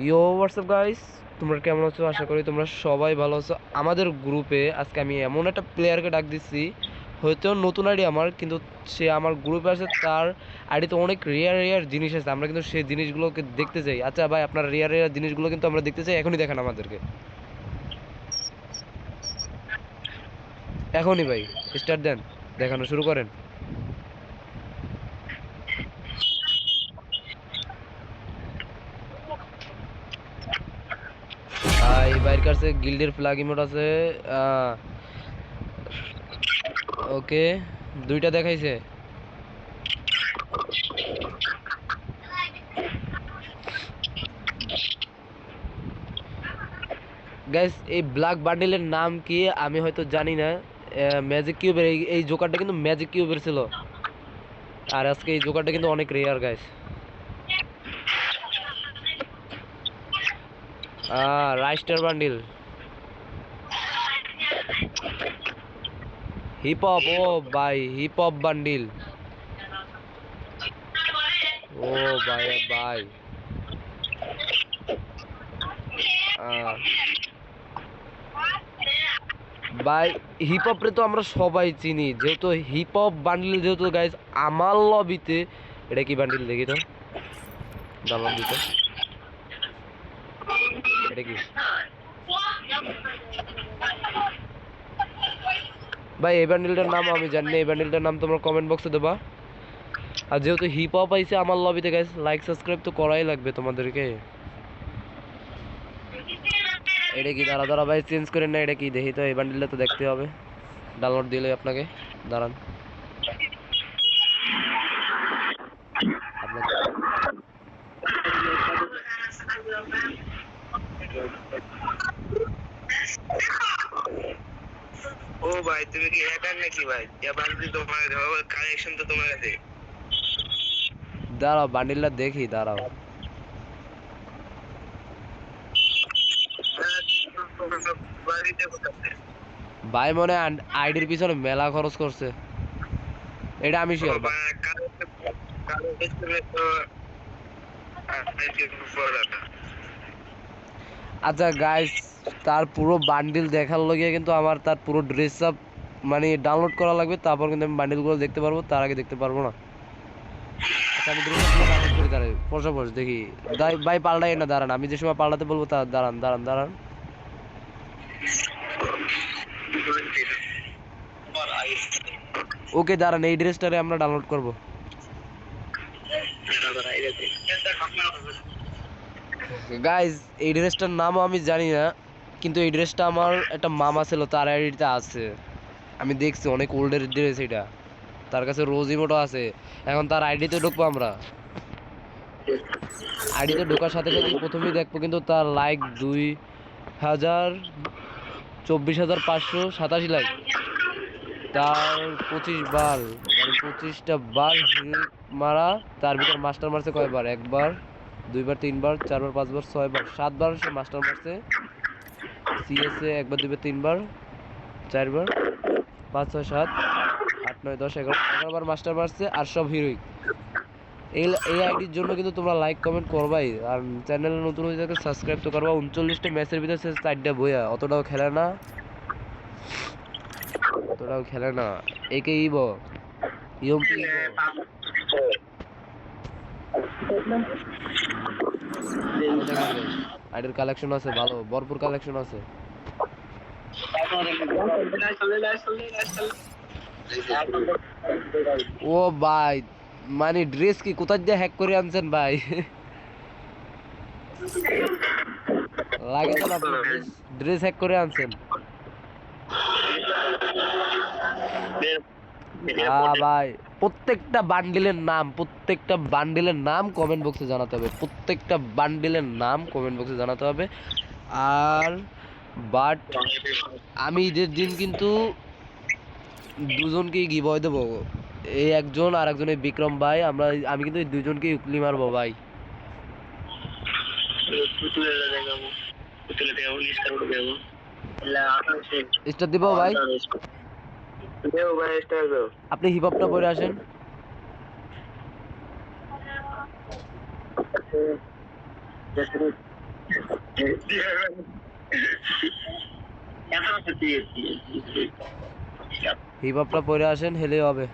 ইয়ো WhatsApp guys, তোমরা কেমন আছো? আশা করি তোমরা সবাই ভালো আছো। আমাদের গ্রুপে আজকে আমি এমন একটা প্লেয়ারকে ডাক দিচ্ছি, হয়তো নতুন আইডি আমার, কিন্তু সে আমার গ্রুপে আছে। তার আইডিতে অনেক রেয়ার রেয়ার জিনিস আছে, আমরা কিন্তু সেই জিনিসগুলোকে দেখতে চাই। আচ্ছা ভাই, আপনার রেয়ার রেয়ার জিনিসগুলো কিন্তু আমরা দেখতে চাই, এখনই দেখান আমাদেরকে, এখনই ভাই। স্টার্ট দেন, দেখানো শুরু করেন। এই বাইরের কাছে গিল্ডের ফ্ল্যাগ ইমোট আছে। ওকে, দুইটা দেখাইছে। গাইস, এই ব্ল্যাক বান্ডিলের নাম কি আমি হয়তো জানি না। ম্যাজিক কিউবের এই জোকারটা কিন্তু ম্যাজিক কিউবের ছিল, আর আজকে এই জোকারটা কিন্তু অনেক রেয়ার গাইস। রাইস্টার বান্ডিল, হিপ হপ। ও ভাই, হিপ হপ বান্ডিল। ও ভাই ভাই, আহ, ভাই হিপ হপরে তো আমরা সবাই চিনি, যেহেতু হিপ হপ বান্ডিল, যেহেতু গাইস আমার লবিতে। এটা কি বান্ডিল দেখি তো, দাম দিতে। এটা কি ভাই? এই বান্ডিলটার নাম আমি জানি না, এই বান্ডিলটার নাম তোমরা কমেন্ট বক্সে দেবা। আর যেহেতু হিপ হপ আইছে আমার লবিতে গাইস, লাইক সাবস্ক্রাইব তো করাই লাগবে তোমাদেরকে। এটা কি? দাঁড়া দাঁড়া ভাই, চেঞ্জ করেন না। এটা কি দেখি তো, এই বান্ডিলটা তো দেখতে হবে। ডাউনলোড দিলে আপনাকে, দাঁড়ান আপনাকে। ও ভাই, তুমি কি হ্যাকার নাকি ভাই? যা বান্ডিল তোমার কালেকশন তো তোমার কাছে। দাঁড়াও, বান্ডিলটা দেখি, দাঁড়াও। বাড়িতে কোথায়? ভাই মনে আইডির পিছনে মেলা খরচ করছে, এটা আমি ও শিওর ভাই। ভাই, কালেকশনে তো আচ্ছা গাইস, তার পুরো বান্ডিল দেখার লগে কিন্তু আমার তার পুরো ড্রেস আপ মানে ডাউনলোড করা লাগবে, তারপর কিন্তু আমি বান্ডিলগুলো দেখতে পারবো, তার আগে দেখতে পারবো না। আচ্ছা, আমি ড্রেস আপগুলো ডাউনলোড করি, দাঁড়াই পরশা পরশ দেখি। ভাই পাল্টাই না, দাঁড়ান, আমি যে সময় পাল্টাতে বলবো তা দাঁড়ান দাঁড়ান দাঁড়ান। ওকে দাঁড়ান, এই ড্রেসটারে আমরা ডাউনলোড করব। গাইজ, এই ড্রেসটার নামও আমি জানি না, কিন্তু এই ড্রেসটা আমার একটা মামা ছিল, তার আইডিতে আছে। আমি দেখছি অনেক ওল্ডের ড্রেস এটা, তার কাছে রোজ ইমোটো আছে। এখন তার আইডিতে ঢুকবো আমরা। আইডিতে ঢোকার সাথে সাথে প্রথমেই দেখবো কিন্তু তার লাইক 2,24,587 লাইক। তার 25 বার, মানে 25টা বার হিট মারা। তার ভিতর মাস্টার মারছে কয়বার? একবার, দুইবার, তিনবার, চারবার, পাঁচবার, ছয়বার, সাতবার সে মাস্টার মারছে। সিএসএ একবার, দুইবার, তিনবার, চারবার, পাঁচ, ছয়, সাত, আট, নয়, 10, 11, 11বার মাস্টার মারছে, আর সব হিরোইক। এই আইডির জন্য কিন্তু তোমরা লাইক কমেন্ট করবাই, আর চ্যানেলে নতুন হয়ে থাকলে সাবস্ক্রাইব তো করবা। 39টা ম্যাচের ভিতরে সে 4টা বইয়া, অতটাও খেলে না, অতটাও খেলে না। একে ইবো, ইয়মপি ইবো। ভালো দেখেন গাইস, আইডির কালেকশন আছে, ভালো ভরপুর কালেকশন আছে। ও ভাই, মানে ড্রেস কি কোথায় দিয়ে হ্যাক করে আনছেন ভাই? লাগে তো না, ড্রেস ড্রেস হ্যাক করে আনছেন। ভাই, প্রত্যেকটা বান্ডিলের নাম কমেন্ট বক্সে জানাতে হবে, প্রত্যেকটা বান্ডিলের নাম কমেন্ট বক্সে জানাতে হবে। আর বাট আমি ঈদের দিন কিন্তু দুজনকেই গিভওয়ে দেবো, এই একজন আর একজন এই বিক্রম ভাই, আমি কিন্তু এই দুজনকেই উকলি মারবো ভাই। স্টার দিব ভাই, আপনি হিপ হপটা পরে আসেন। হিপ হপটা পরে আসেন, হেলে হবে।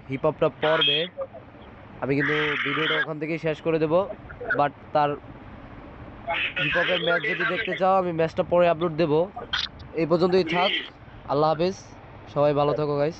হিপ হপটা পড়বে, আমি কিন্তু ভিডিওটা ওখান থেকেই শেষ করে দেব। বাট তার হিপ হপের ম্যাচ যদি দেখতে চাও, আমি ম্যাচটা পরে আপলোড দেব। এই পর্যন্তই থাক, আল্লাহ হাফেজ, সবাই ভালো থাকো গাইস।